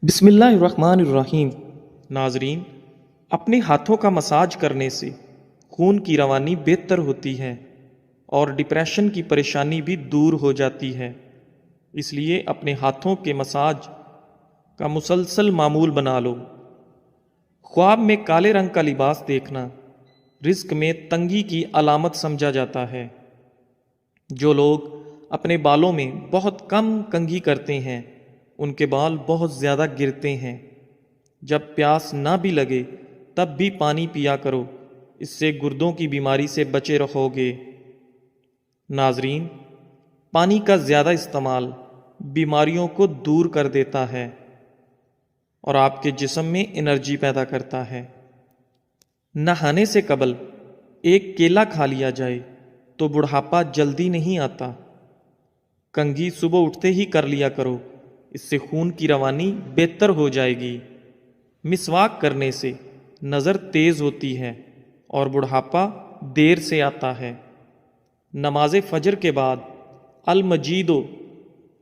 بسم اللہ الرحمن الرحیم۔ ناظرین، اپنے ہاتھوں کا مساج کرنے سے خون کی روانی بہتر ہوتی ہے اور ڈپریشن کی پریشانی بھی دور ہو جاتی ہے۔ اس لیے اپنے ہاتھوں کے مساج کا مسلسل معمول بنا لو۔ خواب میں کالے رنگ کا لباس دیکھنا رزق میں تنگی کی علامت سمجھا جاتا ہے۔ جو لوگ اپنے بالوں میں بہت کم کنگھی کرتے ہیں ان کے بال بہت زیادہ گرتے ہیں۔ جب پیاس نہ بھی لگے تب بھی پانی پیا کرو، اس سے گردوں کی بیماری سے بچے رہو گے۔ ناظرین، پانی کا زیادہ استعمال بیماریوں کو دور کر دیتا ہے اور آپ کے جسم میں انرجی پیدا کرتا ہے۔ نہانے سے قبل ایک کیلا کھا لیا جائے تو بڑھاپا جلدی نہیں آتا۔ کنگھی صبح اٹھتے ہی کر لیا کرو، اس سے خون کی روانی بہتر ہو جائے گی۔ مسواک کرنے سے نظر تیز ہوتی ہے اور بڑھاپا دیر سے آتا ہے۔ نماز فجر کے بعد المجید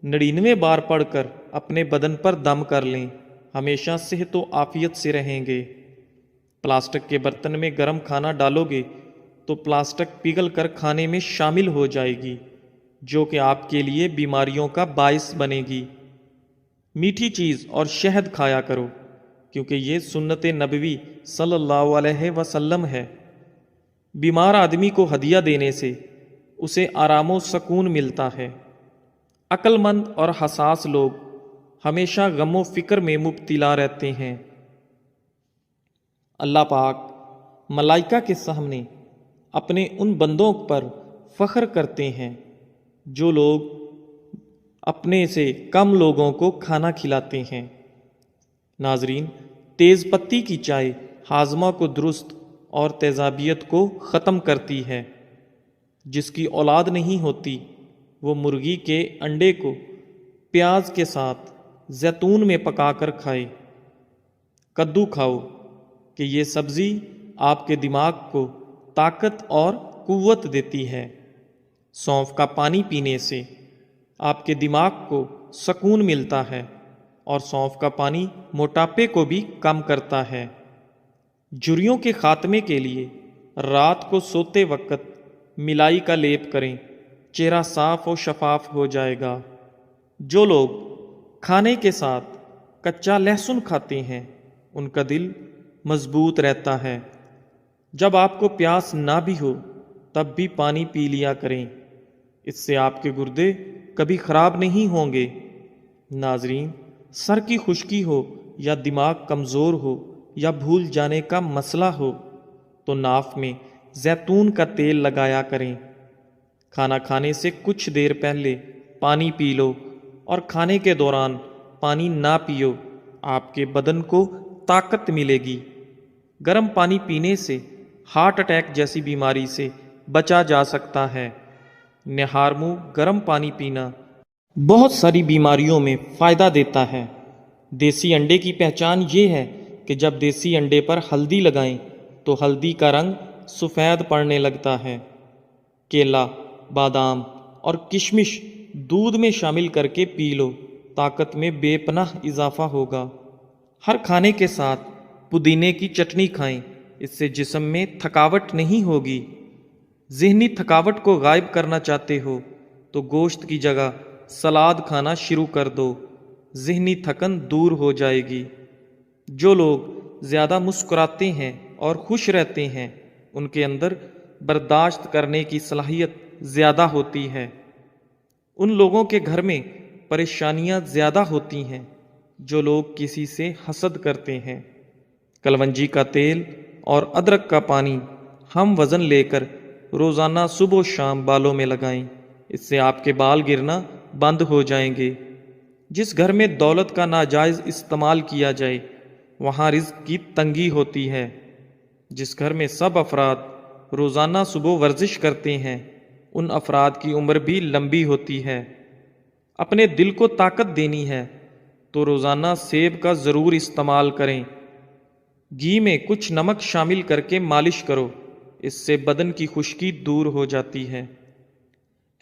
99 بار پڑھ کر اپنے بدن پر دم کر لیں، ہمیشہ صحت و عافیت سے رہیں گے۔ پلاسٹک کے برتن میں گرم کھانا ڈالو گے تو پلاسٹک پگھل کر کھانے میں شامل ہو جائے گی، جو کہ آپ کے لیے بیماریوں کا باعث بنے گی۔ میٹھی چیز اور شہد کھایا کرو، کیونکہ یہ سنت نبوی صلی اللہ علیہ وسلم ہے۔ بیمار آدمی کو ہدیہ دینے سے اسے آرام و سکون ملتا ہے۔ عقل مند اور حساس لوگ ہمیشہ غم و فکر میں مبتلا رہتے ہیں۔ اللہ پاک ملائکہ کے سامنے اپنے ان بندوں پر فخر کرتے ہیں جو لوگ اپنے سے کم لوگوں کو کھانا کھلاتے ہیں۔ ناظرین، تیز پتی کی چائے ہاضمہ کو درست اور تیزابیت کو ختم کرتی ہے۔ جس کی اولاد نہیں ہوتی وہ مرغی کے انڈے کو پیاز کے ساتھ زیتون میں پکا کر کھائے۔ کدو کھاؤ کہ یہ سبزی آپ کے دماغ کو طاقت اور قوت دیتی ہے۔ سونف کا پانی پینے سے آپ کے دماغ کو سکون ملتا ہے اور سونف کا پانی موٹاپے کو بھی کم کرتا ہے۔ جھریوں کے خاتمے کے لیے رات کو سوتے وقت ملائی کا لیپ کریں، چہرہ صاف و شفاف ہو جائے گا۔ جو لوگ کھانے کے ساتھ کچا لہسن کھاتے ہیں ان کا دل مضبوط رہتا ہے۔ جب آپ کو پیاس نہ بھی ہو تب بھی پانی پی لیا کریں، اس سے آپ کے گردے کبھی خراب نہیں ہوں گے۔ ناظرین، سر کی خشکی ہو یا دماغ کمزور ہو یا بھول جانے کا مسئلہ ہو تو ناف میں زیتون کا تیل لگایا کریں۔ کھانا کھانے سے کچھ دیر پہلے پانی پی لو اور کھانے کے دوران پانی نہ پیو، آپ کے بدن کو طاقت ملے گی۔ گرم پانی پینے سے ہارٹ اٹیک جیسی بیماری سے بچا جا سکتا ہے۔ نہار منہ گرم پانی پینا بہت ساری بیماریوں میں فائدہ دیتا ہے۔ دیسی انڈے کی پہچان یہ ہے کہ جب دیسی انڈے پر ہلدی لگائیں تو ہلدی کا رنگ سفید پڑنے لگتا ہے۔ کیلا، بادام اور کشمش دودھ میں شامل کر کے پی لو، طاقت میں بے پناہ اضافہ ہوگا۔ ہر کھانے کے ساتھ پودینے کی چٹنی کھائیں، اس سے جسم میں تھکاوٹ نہیں ہوگی۔ ذہنی تھکاوٹ کو غائب کرنا چاہتے ہو تو گوشت کی جگہ سلاد کھانا شروع کر دو، ذہنی تھکن دور ہو جائے گی۔ جو لوگ زیادہ مسکراتے ہیں اور خوش رہتے ہیں ان کے اندر برداشت کرنے کی صلاحیت زیادہ ہوتی ہے۔ ان لوگوں کے گھر میں پریشانیاں زیادہ ہوتی ہیں جو لوگ کسی سے حسد کرتے ہیں۔ کلونجی کا تیل اور ادرک کا پانی ہم وزن لے کر روزانہ صبح و شام بالوں میں لگائیں، اس سے آپ کے بال گرنا بند ہو جائیں گے۔ جس گھر میں دولت کا ناجائز استعمال کیا جائے وہاں رزق کی تنگی ہوتی ہے۔ جس گھر میں سب افراد روزانہ صبح ورزش کرتے ہیں ان افراد کی عمر بھی لمبی ہوتی ہے۔ اپنے دل کو طاقت دینی ہے تو روزانہ سیب کا ضرور استعمال کریں۔ گھی میں کچھ نمک شامل کر کے مالش کرو، اس سے بدن کی خشکی دور ہو جاتی ہے۔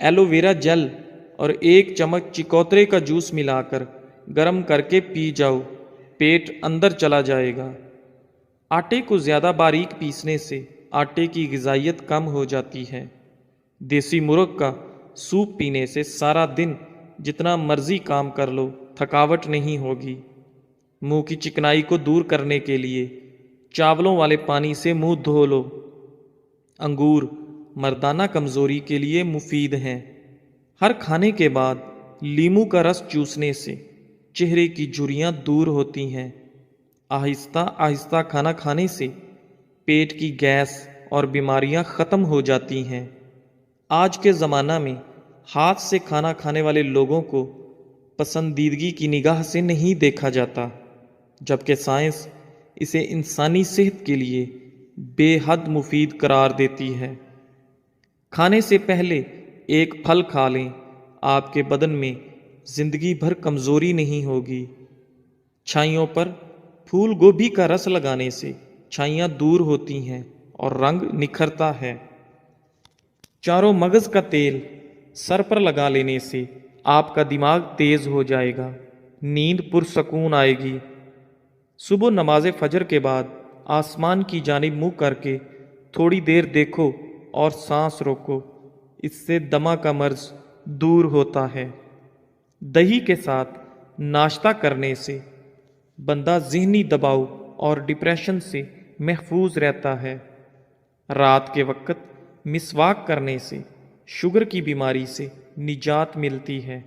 ایلو ویرا جل اور 1 چمچ چکوترے کا جوس ملا کر گرم کر کے پی جاؤ، پیٹ اندر چلا جائے گا۔ آٹے کو زیادہ باریک پیسنے سے آٹے کی غذائیت کم ہو جاتی ہے۔ دیسی مرغ کا سوپ پینے سے سارا دن جتنا مرضی کام کر لو تھکاوٹ نہیں ہوگی۔ منہ کی چکنائی کو دور کرنے کے لیے چاولوں والے پانی سے منہ دھو لو۔ انگور مردانہ کمزوری کے لیے مفید ہیں۔ ہر کھانے کے بعد لیموں کا رس چوسنے سے چہرے کی جھریاں دور ہوتی ہیں۔ آہستہ آہستہ کھانا کھانے سے پیٹ کی گیس اور بیماریاں ختم ہو جاتی ہیں۔ آج کے زمانہ میں ہاتھ سے کھانا کھانے والے لوگوں کو پسندیدگی کی نگاہ سے نہیں دیکھا جاتا، جبکہ سائنس اسے انسانی صحت کے لیے بے حد مفید قرار دیتی ہے۔ کھانے سے پہلے ایک پھل کھا لیں، آپ کے بدن میں زندگی بھر کمزوری نہیں ہوگی۔ چھائیوں پر پھول گوبھی کا رس لگانے سے چھائیاں دور ہوتی ہیں اور رنگ نکھرتا ہے۔ چاروں مغز کا تیل سر پر لگا لینے سے آپ کا دماغ تیز ہو جائے گا، نیند پرسکون آئے گی۔ صبح نماز فجر کے بعد آسمان کی جانب منہ کر کے تھوڑی دیر دیکھو اور سانس روکو، اس سے دمہ کا مرض دور ہوتا ہے۔ دہی کے ساتھ ناشتہ کرنے سے بندہ ذہنی دباؤ اور ڈپریشن سے محفوظ رہتا ہے۔ رات کے وقت مسواک کرنے سے شوگر کی بیماری سے نجات ملتی ہے۔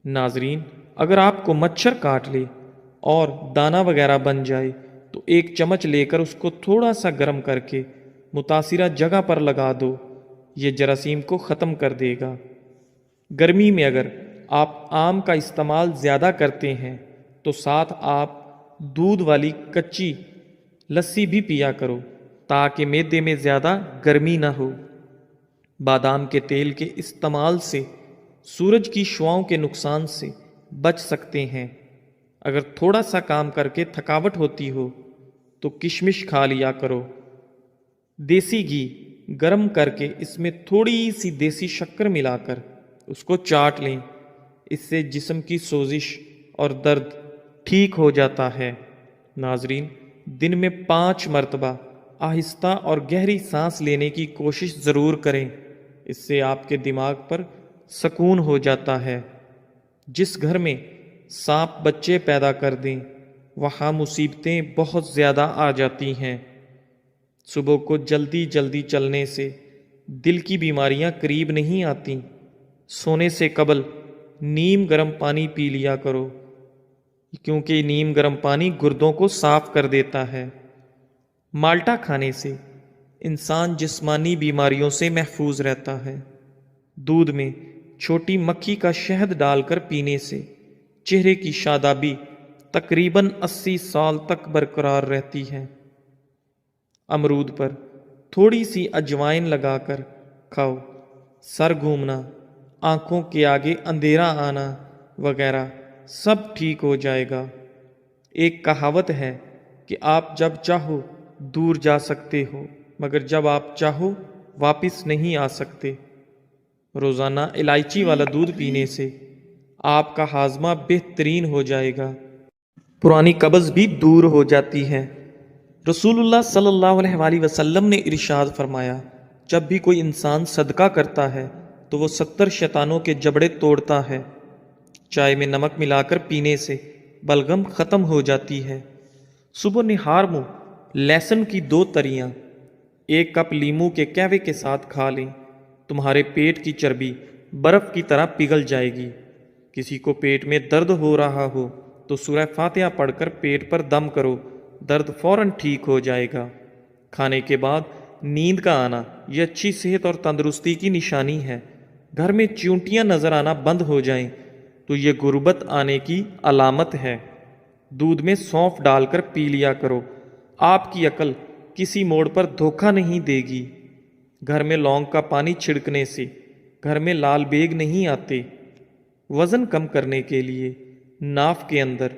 ناظرین، اگر آپ کو مچھر کاٹ لے اور دانہ وغیرہ بن جائے تو ایک چمچ لے کر اس کو تھوڑا سا گرم کر کے متاثرہ جگہ پر لگا دو، یہ جراثیم کو ختم کر دے گا۔ گرمی میں اگر آپ آم کا استعمال زیادہ کرتے ہیں تو ساتھ آپ دودھ والی کچی لسی بھی پیا کرو تاکہ معدے میں زیادہ گرمی نہ ہو۔ بادام کے تیل کے استعمال سے سورج کی شعاؤں کے نقصان سے بچ سکتے ہیں۔ اگر تھوڑا سا کام کر کے تھکاوٹ ہوتی ہو تو کشمش کھا لیا کرو۔ دیسی گھی گرم کر کے اس میں تھوڑی سی دیسی شکر ملا کر اس کو چاٹ لیں، اس سے جسم کی سوزش اور درد ٹھیک ہو جاتا ہے۔ ناظرین، دن میں 5 مرتبہ آہستہ اور گہری سانس لینے کی کوشش ضرور کریں، اس سے آپ کے دماغ پر سکون ہو جاتا ہے۔ جس گھر میں سانپ بچے پیدا کر دیں وہاں مصیبتیں بہت زیادہ آ جاتی ہیں۔ صبح کو جلدی جلدی چلنے سے دل کی بیماریاں قریب نہیں آتیں۔ سونے سے قبل نیم گرم پانی پی لیا کرو، کیونکہ نیم گرم پانی گردوں کو صاف کر دیتا ہے۔ مالٹا کھانے سے انسان جسمانی بیماریوں سے محفوظ رہتا ہے۔ دودھ میں چھوٹی مکھی کا شہد ڈال کر پینے سے چہرے کی شادابی تقریباً 80 سال تک برقرار رہتی ہے۔ امرود پر تھوڑی سی اجوائن لگا کر کھاؤ، سر گھومنا، آنکھوں کے آگے اندھیرا آنا وغیرہ سب ٹھیک ہو جائے گا۔ ایک کہاوت ہے کہ آپ جب چاہو دور جا سکتے ہو مگر جب آپ چاہو واپس نہیں آ سکتے۔ روزانہ الائچی والا دودھ پینے سے آپ کا ہاضمہ بہترین ہو جائے گا، پرانی قبض بھی دور ہو جاتی ہے۔ رسول اللہ صلی اللہ علیہ وآلہ وسلم نے ارشاد فرمایا، جب بھی کوئی انسان صدقہ کرتا ہے تو وہ 70 شیطانوں کے جبڑے توڑتا ہے۔ چائے میں نمک ملا کر پینے سے بلغم ختم ہو جاتی ہے۔ صبح نہار منہ لہسن کی 2 تریاں 1 کپ لیموں کے قہوے کے ساتھ کھا لیں، تمہارے پیٹ کی چربی برف کی طرح پگھل جائے گی۔ کسی کو پیٹ میں درد ہو رہا ہو تو سورہ فاتحہ پڑھ کر پیٹ پر دم کرو، درد فوراً ٹھیک ہو جائے گا۔ کھانے کے بعد نیند کا آنا یہ اچھی صحت اور تندرستی کی نشانی ہے۔ گھر میں چیونٹیاں نظر آنا بند ہو جائیں تو یہ غربت آنے کی علامت ہے۔ دودھ میں سونف ڈال کر پی لیا کرو، آپ کی عقل کسی موڑ پر دھوکہ نہیں دے گی۔ گھر میں لونگ کا پانی چھڑکنے سے گھر میں لال بیگ نہیں آتے۔ وزن کم کرنے کے لیے ناف کے اندر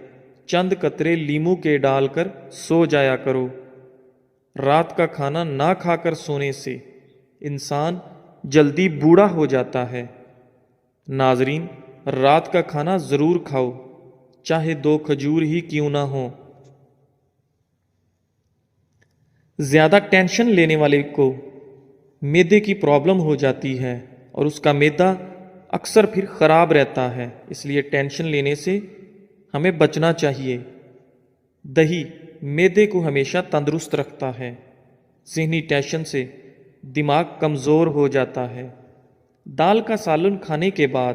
چند قطرے لیموں کے ڈال کر سو جایا کرو۔ رات کا کھانا نہ کھا کر سونے سے انسان جلدی بوڑھا ہو جاتا ہے۔ ناظرین، رات کا کھانا ضرور کھاؤ، چاہے 2 کھجور ہی کیوں نہ ہوں۔ زیادہ ٹینشن لینے والے کو معدے کی پرابلم ہو جاتی ہے اور اس کا معدہ اکثر پھر خراب رہتا ہے، اس لیے ٹینشن لینے سے ہمیں بچنا چاہیے۔ دہی معدے کو ہمیشہ تندرست رکھتا ہے۔ ذہنی ٹینشن سے دماغ کمزور ہو جاتا ہے۔ دال کا سالن کھانے کے بعد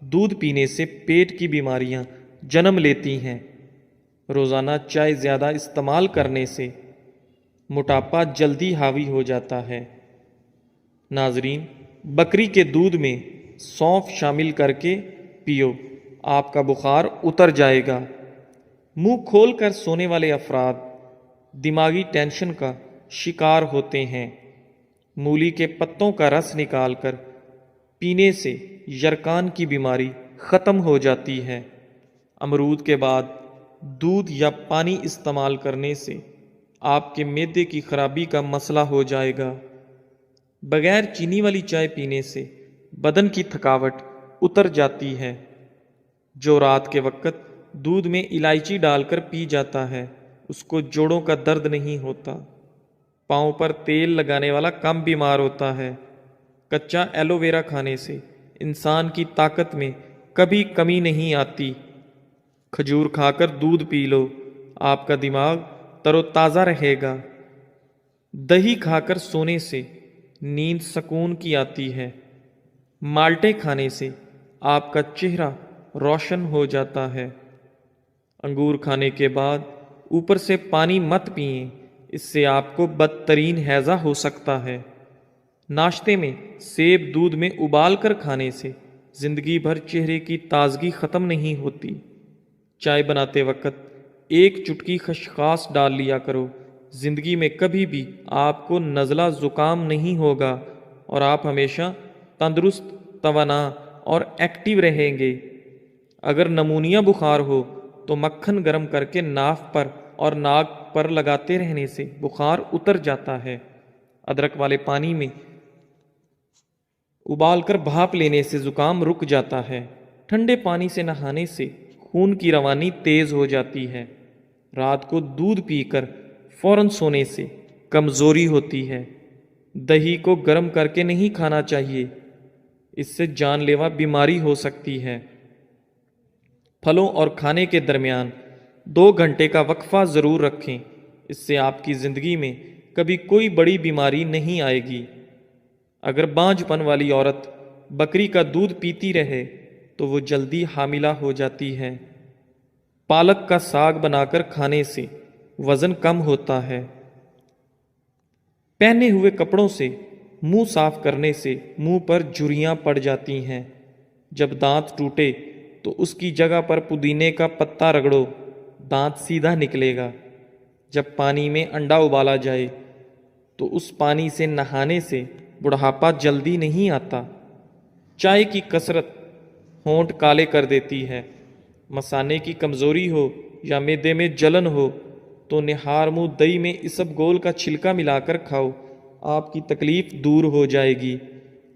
دودھ پینے سے پیٹ کی بیماریاں جنم لیتی ہیں۔ روزانہ چائے زیادہ استعمال کرنے سے موٹاپا جلدی حاوی ہو جاتا ہے۔ ناظرین، بکری کے دودھ میں سونف شامل کر کے پیو، آپ کا بخار اتر جائے گا۔ منہ کھول کر سونے والے افراد دماغی ٹینشن کا شکار ہوتے ہیں۔ مولی کے پتوں کا رس نکال کر پینے سے یرقان کی بیماری ختم ہو جاتی ہے۔ امرود کے بعد دودھ یا پانی استعمال کرنے سے آپ کے معدے کی خرابی کا مسئلہ ہو جائے گا۔ بغیر چینی والی چائے پینے سے بدن کی تھکاوٹ اتر جاتی ہے۔ جو رات کے وقت دودھ میں الائچی ڈال کر پی جاتا ہے، اس کو جوڑوں کا درد نہیں ہوتا۔ پاؤں پر تیل لگانے والا کم بیمار ہوتا ہے۔ کچا ایلو ویرا کھانے سے انسان کی طاقت میں کبھی کمی نہیں آتی۔ کھجور کھا کر دودھ پی لو، آپ کا دماغ تر و تازہ رہے گا۔ دہی کھا کر سونے سے نیند سکون کی آتی ہے۔ مالٹے کھانے سے آپ کا چہرہ روشن ہو جاتا ہے۔ انگور کھانے کے بعد اوپر سے پانی مت پئیں، اس سے آپ کو بدترین ہیضہ ہو سکتا ہے۔ ناشتے میں سیب دودھ میں ابال کر کھانے سے زندگی بھر چہرے کی تازگی ختم نہیں ہوتی۔ چائے بناتے وقت ایک چٹکی خشخاص ڈال لیا کرو، زندگی میں کبھی بھی آپ کو نزلہ زکام نہیں ہوگا اور آپ ہمیشہ تندرست، توانا اور ایکٹیو رہیں گے۔ اگر نمونیا بخار ہو تو مکھن گرم کر کے ناف پر اور ناک پر لگاتے رہنے سے بخار اتر جاتا ہے۔ ادرک والے پانی میں ابال کر بھاپ لینے سے زکام رک جاتا ہے۔ ٹھنڈے پانی سے نہانے سے خون کی روانی تیز ہو جاتی ہے۔ رات کو دودھ پی کر فوراً سونے سے کمزوری ہوتی ہے۔ دہی کو گرم کر کے نہیں کھانا چاہیے، اس سے جان لیوا بیماری ہو سکتی ہے۔ پھلوں اور کھانے کے درمیان 2 گھنٹے کا وقفہ ضرور رکھیں، اس سے آپ کی زندگی میں کبھی کوئی بڑی بیماری نہیں آئے گی۔ اگر بانجھ پن والی عورت بکری کا دودھ پیتی رہے تو وہ جلدی حاملہ ہو جاتی ہے۔ پالک کا ساگ بنا کر کھانے سے وزن کم ہوتا ہے۔ پہنے ہوئے کپڑوں سے منہ صاف کرنے سے منہ پر جھریاں پڑ جاتی ہیں۔ جب دانت ٹوٹے تو اس کی جگہ پر پودینے کا پتا رگڑو، دانت سیدھا نکلے گا۔ جب پانی میں انڈا ابالا جائے تو اس پانی سے نہانے سے بڑھاپا جلدی نہیں آتا۔ چائے کی کثرت ہونٹ کالے کر دیتی ہے۔ مثانے کی کمزوری ہو یا معدے میں جلن ہو تو نہار منہ دہی میں اسب گول کا چھلکا ملا کر کھاؤ، آپ کی تکلیف دور ہو جائے گی۔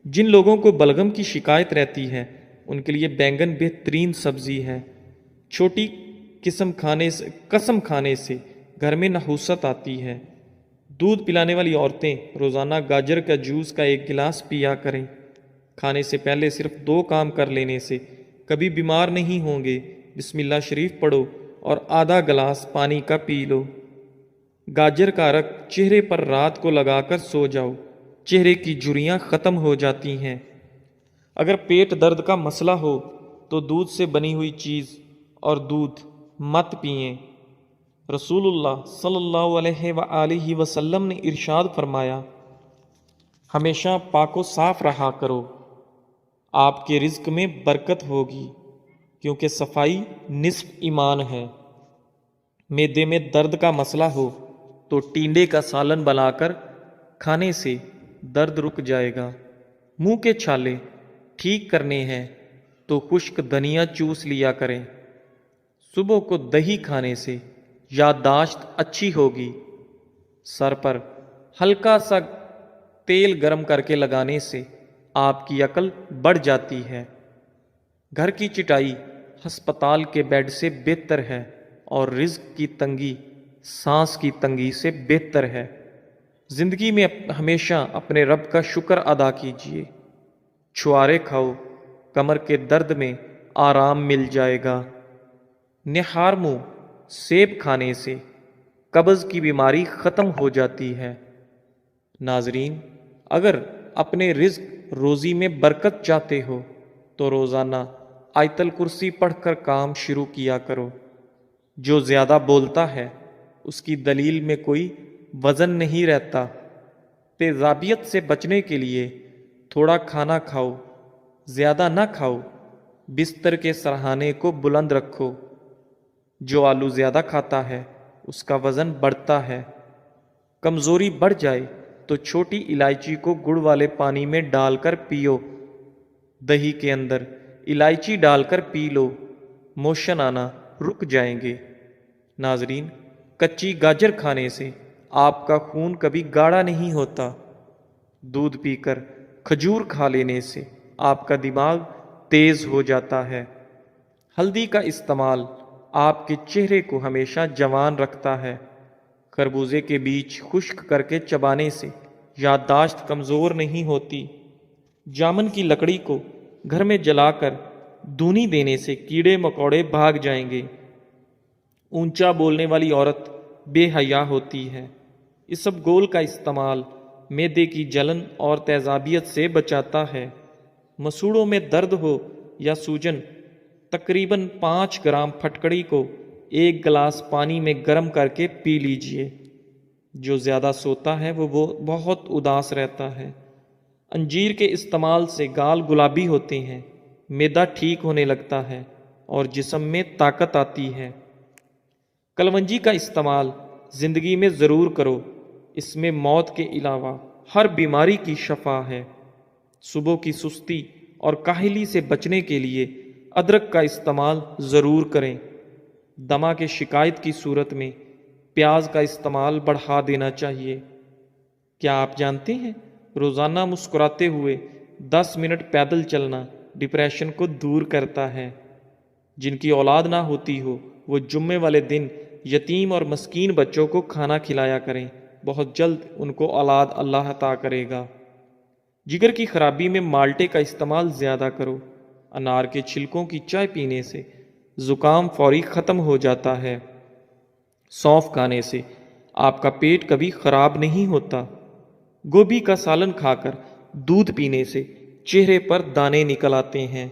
جن لوگوں کو بلغم کی شکایت رہتی ہے ان کے لیے بینگن بہترین سبزی ہے۔ چھوٹی قسم کھانے سے گھر میں نحوست آتی ہے۔ دودھ پلانے والی عورتیں روزانہ گاجر کا جوس کا 1 گلاس پیا کریں۔ کھانے سے پہلے صرف 2 کام کر لینے سے کبھی بیمار نہیں ہوں گے۔ بسم اللہ شریف پڑھو اور آدھا گلاس پانی کا پی لو۔ گاجر کا رس چہرے پر رات کو لگا کر سو جاؤ، چہرے کی جھریاں ختم ہو جاتی ہیں۔ اگر پیٹ درد کا مسئلہ ہو تو دودھ سے بنی ہوئی چیز اور دودھ مت پئیں۔ رسول اللہ صلی اللہ علیہ وآلہ وسلم نے ارشاد فرمایا، ہمیشہ پاک و صاف رہا کرو، آپ کے رزق میں برکت ہوگی، کیونکہ صفائی نصف ایمان ہے۔ معدے میں درد کا مسئلہ ہو تو ٹینڈے کا سالن بنا کر کھانے سے درد رک جائے گا۔ منہ کے چھالے ٹھیک کرنے ہیں تو خشک دھنیا چوس لیا کریں۔ صبح کو دہی کھانے سے یادداشت اچھی ہوگی۔ سر پر ہلکا سا تیل گرم کر کے لگانے سے آپ کی عقل بڑھ جاتی ہے۔ گھر کی چٹائی ہسپتال کے بیڈ سے بہتر ہے اور رزق کی تنگی سانس کی تنگی سے بہتر ہے۔ زندگی میں ہمیشہ اپنے رب کا شکر ادا کیجیے۔ چھوارے کھاؤ، کمر کے درد میں آرام مل جائے گا۔ نہار منہ سیب کھانے سے قبض کی بیماری ختم ہو جاتی ہے۔ ناظرین، اگر اپنے رزق روزی میں برکت چاہتے ہو تو روزانہ آیت الکرسی پڑھ کر کام شروع کیا کرو۔ جو زیادہ بولتا ہے اس کی دلیل میں کوئی وزن نہیں رہتا۔ تیزابیت سے بچنے کے لیے تھوڑا کھانا کھاؤ، زیادہ نہ کھاؤ۔ بستر کے سرہانے کو بلند رکھو۔ جو آلو زیادہ کھاتا ہے اس کا وزن بڑھتا ہے۔ کمزوری بڑھ جائے تو چھوٹی الائچی کو گڑ والے پانی میں ڈال کر پیو۔ دہی کے اندر الائچی ڈال کر پی لو، موشن آنا رک جائیں گے۔ ناظرین، کچی گاجر کھانے سے آپ کا خون کبھی گاڑھا نہیں ہوتا۔ دودھ پی کر کھجور کھا لینے سے آپ کا دماغ تیز ہو جاتا ہے۔ ہلدی کا استعمال آپ کے چہرے کو ہمیشہ جوان رکھتا ہے۔ خربوزے کے بیج خشک کر کے چبانے سے یادداشت کمزور نہیں ہوتی۔ جامن کی لکڑی کو گھر میں جلا کر دھونی دینے سے کیڑے مکوڑے بھاگ جائیں گے۔ اونچا بولنے والی عورت بے حیا ہوتی ہے۔ اسب گول کا استعمال معدے کی جلن اور تیزابیت سے بچاتا ہے۔ مسوڑوں میں درد ہو یا سوجن، تقریباً 5 گرام پھٹکڑی کو 1 گلاس پانی میں گرم کر کے پی لیجئے۔ جو زیادہ سوتا ہے وہ بہت اداس رہتا ہے۔ انجیر کے استعمال سے گال گلابی ہوتے ہیں، معدہ ٹھیک ہونے لگتا ہے اور جسم میں طاقت آتی ہے۔ کلونجی کا استعمال زندگی میں ضرور کرو، اس میں موت کے علاوہ ہر بیماری کی شفا ہے۔ صبح کی سستی اور کاہلی سے بچنے کے لیے ادرک کا استعمال ضرور کریں۔ دمہ کے شکایت کی صورت میں پیاز کا استعمال بڑھا دینا چاہیے۔ کیا آپ جانتے ہیں روزانہ مسکراتے ہوئے 10 منٹ پیدل چلنا ڈپریشن کو دور کرتا ہے؟ جن کی اولاد نہ ہوتی ہو وہ جمعے والے دن یتیم اور مسکین بچوں کو کھانا کھلایا کریں، بہت جلد ان کو اولاد اللہ عطا کرے گا۔ جگر کی خرابی میں مالٹے کا استعمال زیادہ کرو۔ انار کے چھلکوں کی چائے پینے سے زکام فوری ختم ہو جاتا ہے۔ سونف کھانے سے آپ کا پیٹ کبھی خراب نہیں ہوتا۔ گوبھی کا سالن کھا کر دودھ پینے سے چہرے پر دانے نکل آتے ہیں۔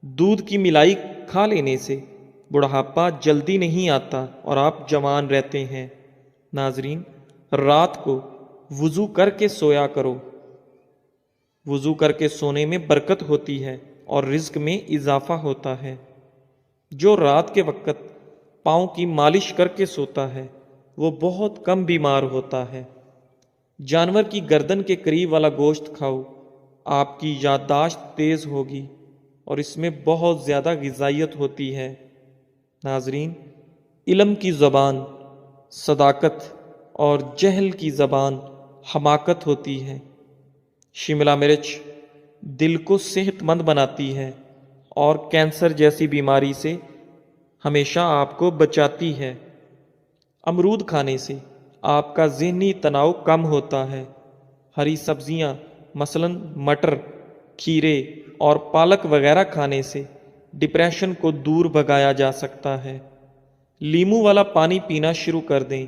دودھ کی ملائی کھا لینے سے بڑھاپا جلدی نہیں آتا اور آپ جوان رہتے ہیں۔ ناظرین، رات کو وضو کر کے سویا کرو۔ وضو کر کے سونے میں برکت ہوتی ہے اور رزق میں اضافہ ہوتا ہے۔ جو رات کے وقت پاؤں کی مالش کر کے سوتا ہے وہ بہت کم بیمار ہوتا ہے۔ جانور کی گردن کے قریب والا گوشت کھاؤ، آپ کی یادداشت تیز ہوگی اور اس میں بہت زیادہ غذائیت ہوتی ہے۔ ناظرین، علم کی زبان صداقت اور جہل کی زبان حماقت ہوتی ہے۔ شملہ مرچ دل کو صحت مند بناتی ہے اور کینسر جیسی بیماری سے ہمیشہ آپ کو بچاتی ہے۔ امرود کھانے سے آپ کا ذہنی تناؤ کم ہوتا ہے۔ ہری سبزیاں مثلاً مٹر، کھیرے اور پالک وغیرہ کھانے سے ڈپریشن کو دور بھگایا جا سکتا ہے۔ لیمو والا پانی پینا شروع کر دیں،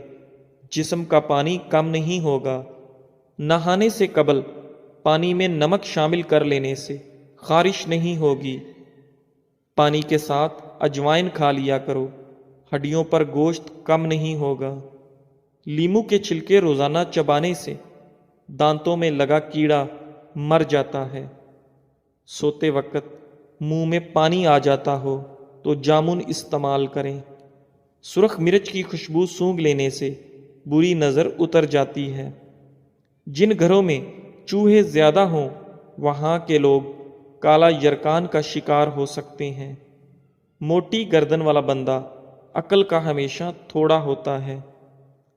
جسم کا پانی کم نہیں ہوگا۔ نہانے سے قبل پانی میں نمک شامل کر لینے سے خارش نہیں ہوگی۔ پانی کے ساتھ اجوائن کھا لیا کرو، ہڈیوں پر گوشت کم نہیں ہوگا۔ لیمو کے چھلکے روزانہ چبانے سے دانتوں میں لگا کیڑا مر جاتا ہے۔ سوتے وقت منہ میں پانی آ جاتا ہو تو جامن استعمال کریں۔ سرخ مرچ کی خوشبو سونگھ لینے سے بری نظر اتر جاتی ہے۔ جن گھروں میں چوہے زیادہ ہوں وہاں کے لوگ کالا یرکان کا شکار ہو سکتے ہیں۔ موٹی گردن والا بندہ عقل کا ہمیشہ تھوڑا ہوتا ہے۔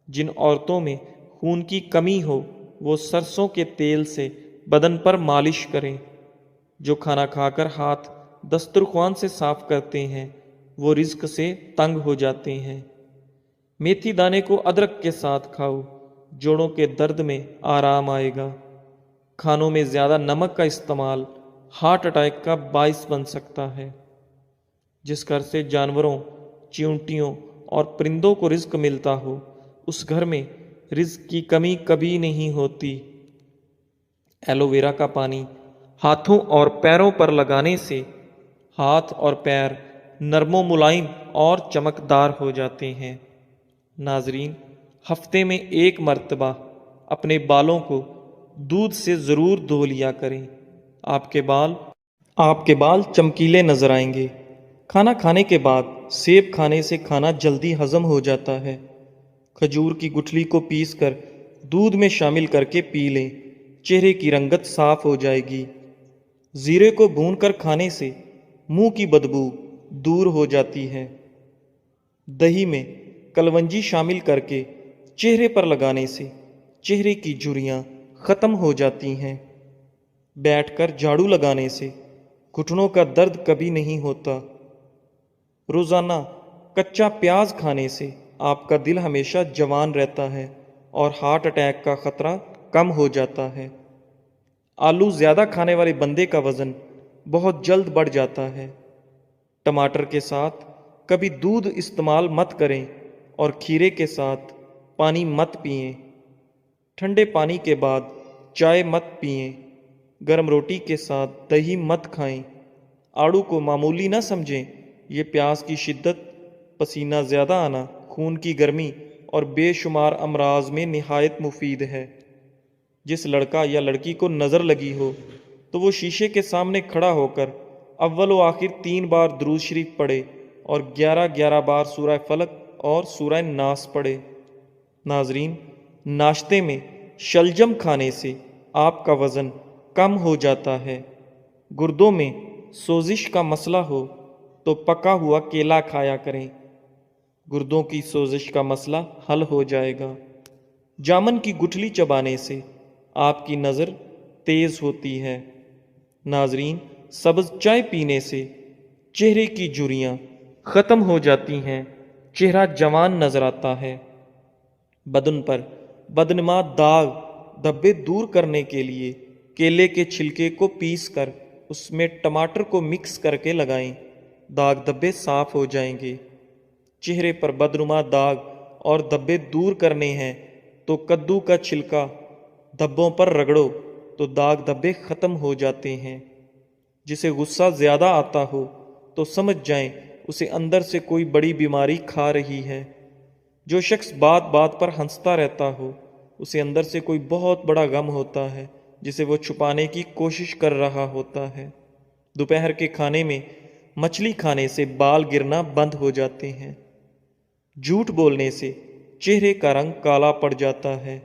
جن عورتوں میں خون کی کمی ہو وہ سرسوں کے تیل سے بدن پر مالش کریں۔ جو کھانا کھا کر ہاتھ دسترخوان سے صاف کرتے ہیں وہ رزق سے تنگ ہو جاتے ہیں۔ میتھی دانے کو ادرک کے ساتھ کھاؤ، جوڑوں کے درد میں آرام آئے گا۔ کھانوں میں زیادہ نمک کا استعمال ہارٹ اٹیک کا باعث بن سکتا ہے۔ جس گھر سے جانوروں، چیونٹیوں اور پرندوں کو رزق ملتا ہو، اس گھر میں رزق کی کمی کبھی نہیں ہوتی۔ ایلو ویرا کا پانی ہاتھوں اور پیروں پر لگانے سے ہاتھ اور پیر نرم و ملائم اور چمکدار ہو جاتے ہیں۔ ناظرین، ہفتے میں ایک مرتبہ اپنے بالوں کو دودھ سے ضرور دھو لیا کریں۔ آپ کے بال چمکیلے نظر آئیں گے۔ کھانا کھانے کے بعد سیب کھانے سے کھانا جلدی ہضم ہو جاتا ہے۔ کھجور کی گٹھلی کو پیس کر دودھ میں شامل کر کے پی لیں، چہرے کی رنگت صاف ہو جائے گی۔ زیرے کو بھون کر کھانے سے منہ کی بدبو دور ہو جاتی ہے۔ دہی میں کلونجی شامل کر کے چہرے پر لگانے سے چہرے کی جھریاں ختم ہو جاتی ہیں۔ بیٹھ کر جھاڑو لگانے سے گھٹنوں کا درد کبھی نہیں ہوتا۔ روزانہ کچا پیاز کھانے سے آپ کا دل ہمیشہ جوان رہتا ہے اور ہارٹ اٹیک کا خطرہ کم ہو جاتا ہے۔ آلو زیادہ کھانے والے بندے کا وزن بہت جلد بڑھ جاتا ہے۔ ٹماٹر کے ساتھ کبھی دودھ استعمال مت کریں اور کھیرے کے ساتھ پانی مت پئیں۔ ٹھنڈے پانی کے بعد چائے مت پئیں۔ گرم روٹی کے ساتھ دہی مت کھائیں۔ آڑو کو معمولی نہ سمجھیں، یہ پیاس کی شدت، پسینہ زیادہ آنا، خون کی گرمی اور بے شمار امراض میں نہایت مفید ہے۔ جس لڑکا یا لڑکی کو نظر لگی ہو تو وہ شیشے کے سامنے کھڑا ہو کر اول و آخر 3 بار درود شریف پڑھے اور 11 بار سورہ فلق اور سورہ ناس پڑھے۔ ناظرین، ناشتے میں شلجم کھانے سے آپ کا وزن کم ہو جاتا ہے۔ گردوں میں سوزش کا مسئلہ ہو تو پکا ہوا کیلا کھایا کریں، گردوں کی سوزش کا مسئلہ حل ہو جائے گا۔ جامن کی گٹھلی چبانے سے آپ کی نظر تیز ہوتی ہے۔ ناظرین، سبز چائے پینے سے چہرے کی جھریاں ختم ہو جاتی ہیں، چہرہ جوان نظر آتا ہے۔ بدن پر بدنما داغ دھبے دور کرنے کے لیے کیلے کے چھلکے کو پیس کر اس میں ٹماٹر کو مکس کر کے لگائیں، داغ دھبے صاف ہو جائیں گے۔ چہرے پر بدنما داغ اور دھبے دور کرنے ہیں تو کدو کا چھلکا دھبوں پر رگڑو تو داغ دھبے ختم ہو جاتے ہیں۔ جسے غصہ زیادہ آتا ہو تو سمجھ جائیں اسے اندر سے کوئی بڑی بیماری کھا رہی ہے۔ جو شخص بات بات پر ہنستا رہتا ہو اسے اندر سے کوئی بہت بڑا غم ہوتا ہے جسے وہ چھپانے کی کوشش کر رہا ہوتا ہے۔ دوپہر کے کھانے میں مچھلی کھانے سے بال گرنا بند ہو جاتے ہیں۔ جھوٹ بولنے سے چہرے کا رنگ کالا پڑ جاتا ہے۔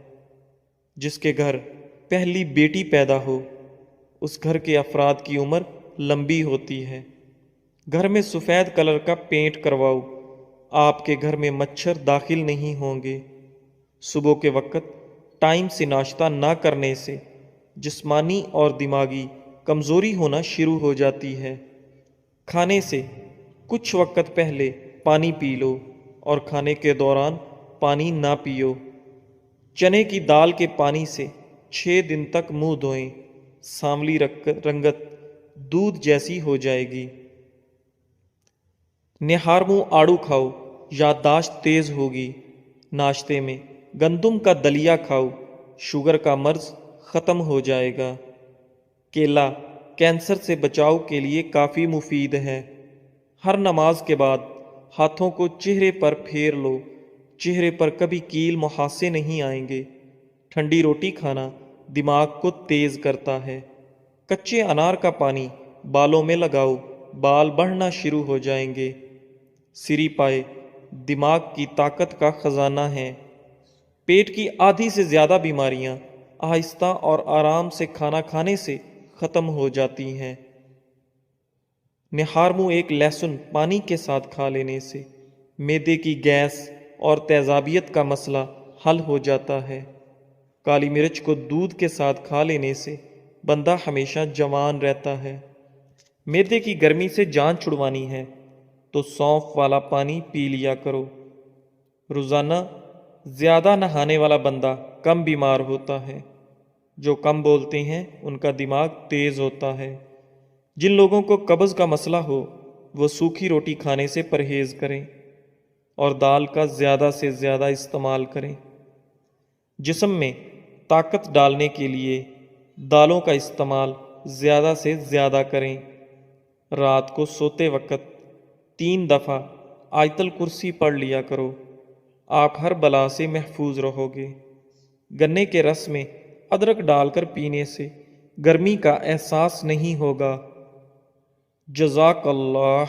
جس کے گھر پہلی بیٹی پیدا ہو اس گھر کے افراد کی عمر لمبی ہوتی ہے۔ گھر میں سفید کلر کا پینٹ کرواؤ، آپ کے گھر میں مچھر داخل نہیں ہوں گے۔ صبح کے وقت ٹائم سے ناشتہ نہ کرنے سے جسمانی اور دماغی کمزوری ہونا شروع ہو جاتی ہے۔ کھانے سے کچھ وقت پہلے پانی پی لو اور کھانے کے دوران پانی نہ پیو۔ چنے کی دال کے پانی سے 6 دن تک منہ دھوئیں، سانولی رنگت دودھ جیسی ہو جائے گی۔ نہار منہ آڑو کھاؤ، یادداشت تیز ہوگی۔ ناشتے میں گندم کا دلیا کھاؤ، شوگر کا مرض ختم ہو جائے گا۔ کیلا کینسر سے بچاؤ کے لیے کافی مفید ہے۔ ہر نماز کے بعد ہاتھوں کو چہرے پر پھیر لو، چہرے پر کبھی کیل مہاسے نہیں آئیں گے۔ ٹھنڈی روٹی کھانا دماغ کو تیز کرتا ہے۔ کچے انار کا پانی بالوں میں لگاؤ، بال بڑھنا شروع ہو جائیں گے۔ سری پائے دماغ کی طاقت کا خزانہ ہے۔ پیٹ کی آدھی سے زیادہ بیماریاں آہستہ اور آرام سے کھانا کھانے سے ختم ہو جاتی ہیں۔ نہار منہ ایک لہسن پانی کے ساتھ کھا لینے سے معدے کی گیس اور تیزابیت کا مسئلہ حل ہو جاتا ہے۔ کالی مرچ کو دودھ کے ساتھ کھا لینے سے بندہ ہمیشہ جوان رہتا ہے۔ معدے کی گرمی سے جان چھڑوانی ہے تو سونف والا پانی پی لیا کرو۔ روزانہ زیادہ نہانے والا بندہ کم بیمار ہوتا ہے۔ جو کم بولتے ہیں ان کا دماغ تیز ہوتا ہے۔ جن لوگوں کو قبض کا مسئلہ ہو وہ سوکھی روٹی کھانے سے پرہیز کریں اور دال کا زیادہ سے زیادہ استعمال کریں۔ جسم میں طاقت ڈالنے کے لیے دالوں کا استعمال زیادہ سے زیادہ کریں۔ رات کو سوتے وقت 3 دفعہ آیت الکرسی پڑھ لیا کرو، آپ ہر بلا سے محفوظ رہو گے۔ گنے کے رس میں ادرک ڈال کر پینے سے گرمی کا احساس نہیں ہوگا۔ جزاک اللہ۔